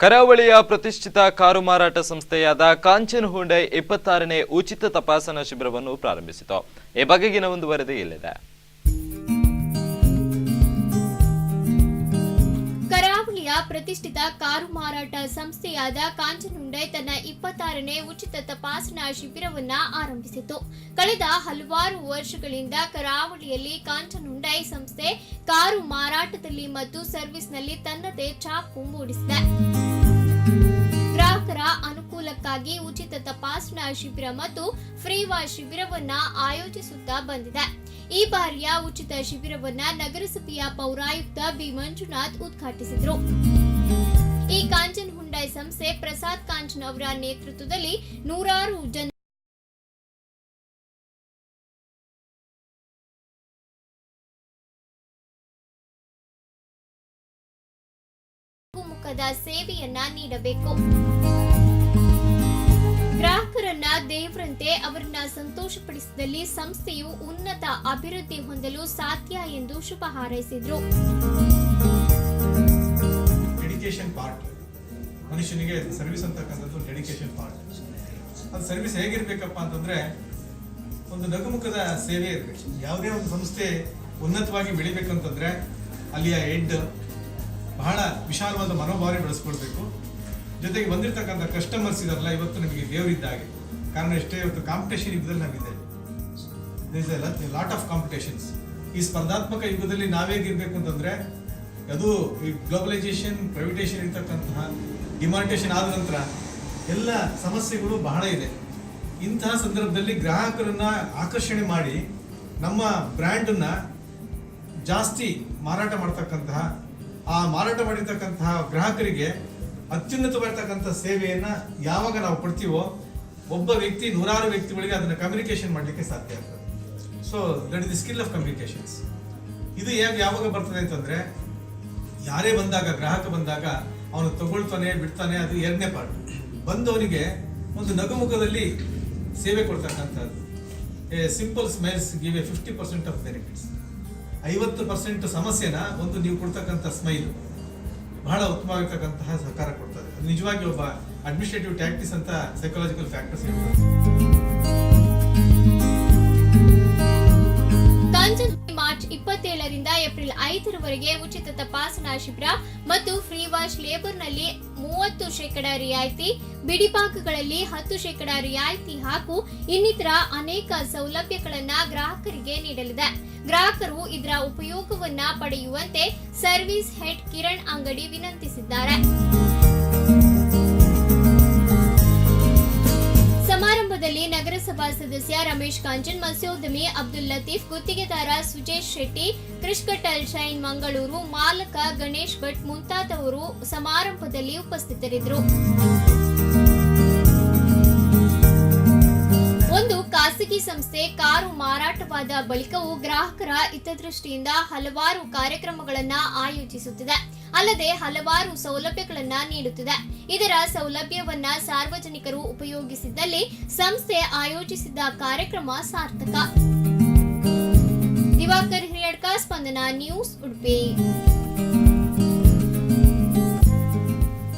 ಕರಾವಳಿಯ ಪ್ರತಿಷ್ಠಿತ ಕಾರು ಮಾರಾಟ ಸಂಸ್ಥೆಯಾದ ಕಾಂಚನ್ ಹುಂಡೈ 26ನೇ ಉಚಿತ ತಪಾಸಣಾ ಶಿಬಿರವನ್ನು ಪ್ರಾರಂಭಿಸಿತು. ಈ ಬಗೆಗಿನ ಒಂದು ವರದಿ ಇಲ್ಲಿದೆ. ಕರಾವಳಿಯ ಪ್ರತಿಷ್ಠಿತ ಕಾರು ಮಾರಾಟ ಸಂಸ್ಥೆಯಾದ ಕಾಂಚನ್ ಹುಂಡೈ ತನ್ನ 26ನೇ ಉಚಿತ ತಪಾಸಣಾ ಶಿಬಿರವನ್ನು ಆರಂಭಿಸಿತು. ಕಳೆದ ಹಲವಾರು ವರ್ಷಗಳಿಂದ ಕರಾವಳಿಯಲ್ಲಿ ಕಾಂಚನ್ ಹುಂಡೈ ಸಂಸ್ಥೆ ಕಾರು ಮಾರಾಟದಲ್ಲಿ ಮತ್ತು ಸರ್ವಿಸ್ನಲ್ಲಿ ತನ್ನದೇ ಛಾಪು ಮೂಡಿಸಿದೆ. ಗ್ರಾಹಕರ ಅನುಕೂಲಕ್ಕಾಗಿ ಉಚಿತ ತಪಾಸಣಾ ಶಿಬಿರ ಮತ್ತು ಫ್ರೀ ವಾಶ್ ಶಿಬಿರವನ್ನ ಆಯೋಜಿಸುತ್ತಾ ಬಂದಿದೆ. ಈ ಬಾರಿಯ ಉಚಿತ ಶಿಬಿರವನ್ನ ನಗರಸಭೆಯ ಪೌರಾಯುಕ್ತ ಬಿ ಮಂಜುನಾಥ್ ಉದ್ಘಾಟಿಸಿದರು. ಈ ಕಾಂಚನ್ ಹುಂಡೈ ಸಂಸ್ಥೆ ಪ್ರಸಾದ್ ಕಾಂಚನ್ ಅವರ ನೇತೃತ್ವದಲ್ಲಿ ನೂರಾರು ಜನ ಮುಖದ ಸೇವೆಯನ್ನ ನೀಡಬೇಕು. ಗ್ರಾಹಕರನ್ನ ದೇವರಂತೆ ಅವರನ್ನ ಸಂತೋಷಪಡಿಸಿದಲ್ಲಿ ಸಂಸ್ಥೆಯು ಉನ್ನತ ಅಭಿವೃದ್ಧಿ ಹೊಂದಲು ಸಾಧ್ಯ ಎಂದು ಶುಭ ಹಾರೈಸಿದ್ರು. ಡೆಡಿಕೇಶನ್ ಪಾರ್ಟ್, ಮನುಷ್ಯನಿಗೆ ಸರ್ವಿಸ್ ಅಂತಕ್ಕಂಥದ್ದು ಡೆಡಿಕೇಶನ್ ಪಾರ್ಟ್. ಅದು ಸರ್ವಿಸ್ ಹೇಗಿರ್ಬೇಕಪ್ಪ ಅಂತಂದ್ರೆ ಒಂದು ನಗುಮುಖದ ಸೇವೆ ಇರಬೇಕು. ಯಾವುದೇ ಒಂದು ಸಂಸ್ಥೆ ಉನ್ನತವಾಗಿ ಬೆಳಿಬೇಕಂತಂದ್ರೆ ಅಲ್ಲಿಯ ಹೆಡ್ ಬಹಳ ವಿಶಾಲವಾದ ಮನೋಭಾವನೆ ಬೆಳೆಸ್ಕೊಳ್ಬೇಕು. ಜೊತೆಗೆ ಬಂದಿರತಕ್ಕಂಥ ಕಸ್ಟಮರ್ಸ್ ಇದಾರಲ್ಲ, ಇವತ್ತು ನಮಗೆ ದೇವರಿದ್ದಾಗೆ. ಕಾರಣ ಎಷ್ಟೇ ಇವತ್ತು ಕಾಂಪಿಟೇಷನ್ ಯುಗದಲ್ಲಿ ನಾವಿದ್ದೇವೆ. Lot of competitions. ಈ ಸ್ಪರ್ಧಾತ್ಮಕ ಯುಗದಲ್ಲಿ ನಾವೇಗಿರ್ಬೇಕು ಅಂತಂದ್ರೆ ಅದು ಈ ಗ್ಲೋಬಲೈಸೇಷನ್, ಪ್ರೈವೇಟೇಷನ್ ಇರ್ತಕ್ಕಂತಹ ಡಿಮಾನಿಟೇಷನ್ ಆದ ನಂತರ ಎಲ್ಲ ಸಮಸ್ಯೆಗಳು ಬಹಳ ಇದೆ. ಇಂತಹ ಸಂದರ್ಭದಲ್ಲಿ ಗ್ರಾಹಕರನ್ನ ಆಕರ್ಷಣೆ ಮಾಡಿ ನಮ್ಮ ಬ್ರ್ಯಾಂಡನ್ನ ಜಾಸ್ತಿ ಮಾರಾಟ ಮಾಡ್ತಕ್ಕಂತಹ, ಆ ಮಾರಾಟ ಮಾಡಿರ್ತಕ್ಕಂತಹ ಗ್ರಾಹಕರಿಗೆ ಅತ್ಯುನ್ನತವಾಗಿರ್ತಕ್ಕಂಥ ಸೇವೆಯನ್ನ ಯಾವಾಗ ನಾವು ಕೊಡ್ತೀವೋ ಒಬ್ಬ ವ್ಯಕ್ತಿ ನೂರಾರು ವ್ಯಕ್ತಿಗಳಿಗೆ ಅದನ್ನ ಕಮ್ಯುನಿಕೇಶನ್ ಮಾಡಲಿಕ್ಕೆ ಸಾಧ್ಯ ಆಗ್ತದೆ. So that is the skill of communications. ಇದು ಯಾವಾಗ ಬರ್ತದೆ ಅಂತಂದ್ರೆ ಯಾರೇ ಬಂದಾಗ, ಗ್ರಾಹಕ ಬಂದಾಗ ಅವನು ತಗೊಳ್ತಾನೆ ಬಿಡ್ತಾನೆ, ಅದು ಎರಡನೇ ಪಾರ್ಟ್. ಬಂದವನಿಗೆ ಒಂದು ನಗುಮುಖದಲ್ಲಿ ಸೇವೆ ಕೊಡ್ತಕ್ಕಂಥದ್ದು. A simple smiles give A 50% of benefits. 50% ಸಮಸ್ಯೆನ ಒಂದು ನೀವು ಕೊಡ್ತಕ್ಕಂಥ ಸ್ಮೈಲ್ ಬಹಳ ಉತ್ತಮವಾಗಿರ್ತಕ್ಕಂತಹ ಸಹಕಾರ ಕೊಡ್ತದೆ. ಅದು ನಿಜವಾಗಿ ಒಬ್ಬ ಅಡ್ಮಿನಿಸ್ಟ್ರೇಟಿವ್ ಟ್ಯಾಕ್ಟಿಕ್ಸ್ ಅಂತ ಸೈಕಾಲಜಿಕಲ್ ಫ್ಯಾಕ್ಟರ್ಸ್ ಇರ್ತದೆ. ಕಾಂಚನ್ ಮಾರ್ಚ್ 27ರಿಂದ ಏಪ್ರಿಲ್ 5ರವರೆಗೆ ಉಚಿತ ತಪಾಸಣಾ ಶಿಬಿರ ಮತ್ತು ಫ್ರೀ ವಾಶ್ ಲೇಬರ್ನಲ್ಲಿ 30% ರಿಯಾಯಿತಿ, ಬಿಡಿಭಾಗಗಳಲ್ಲಿ 10% ರಿಯಾಯಿತಿ ಹಾಗೂ ಇನ್ನಿತರ ಅನೇಕ ಸೌಲಭ್ಯಗಳನ್ನ ಗ್ರಾಹಕರಿಗೆ ನೀಡಲಿದೆ. ಗ್ರಾಹಕರು ಇದರ ಉಪಯೋಗವನ್ನ ಪಡೆಯುವಂತೆ ಸರ್ವಿಸ್ ಹೆಡ್ ಕಿರಣ್ ಅಂಗಡಿ ವಿನಂತಿಸಿದ್ದಾರೆ. ಸಮಾರಂಭದಲ್ಲಿ ನಗರಸಭಾ ಸದಸ್ಯ ರಮೇಶ್ ಕಾಂಚನ್, ಮತ್ಸ್ಯೋದ್ಯಮಿ ಅಬ್ದುಲ್ ಲತೀಫ್, ಗುತ್ತಿಗೆದಾರ ಸುಜೇಶ್ ಶೆಟ್ಟಿ, ಕ್ರಿಶ್ಕಟಲ್ ಶೈನ್ ಮಂಗಳೂರು ಮಾಲಕ ಗಣೇಶ್ ಭಟ್ ಮುಂತಾದವರು ಸಮಾರಂಭದಲ್ಲಿ ಉಪಸ್ಥಿತರಿದ್ದರು. ಒಂದು ಖಾಸಗಿ ಸಂಸ್ಥೆ ಕಾರು ಮಾರಾಟವಾದ ಬಳಿಕವೂ ಗ್ರಾಹಕರ ಹಿತದೃಷ್ಟಿಯಿಂದ ಹಲವಾರು ಕಾರ್ಯಕ್ರಮಗಳನ್ನು ಆಯೋಜಿಸುತ್ತಿದೆ. ಅಲ್ಲದೆ ಹಲವಾರು ಸೌಲಭ್ಯಗಳನ್ನು ನೀಡುತ್ತಿದೆ. ಇದರ ಸೌಲಭ್ಯವನ್ನ ಸಾರ್ವಜನಿಕರು ಉಪಯೋಗಿಸಿದ್ದಲ್ಲಿ ಸಂಸ್ಥೆ ಆಯೋಜಿಸಿದ ಕಾರ್ಯಕ್ರಮ ಸಾರ್ಥಕ. ದಿವಾಕರ್ ಹಿರಿಯಡ್ಕ, ಸ್ಪಂದನ ನ್ಯೂಸ್, ಉಡುಪಿ.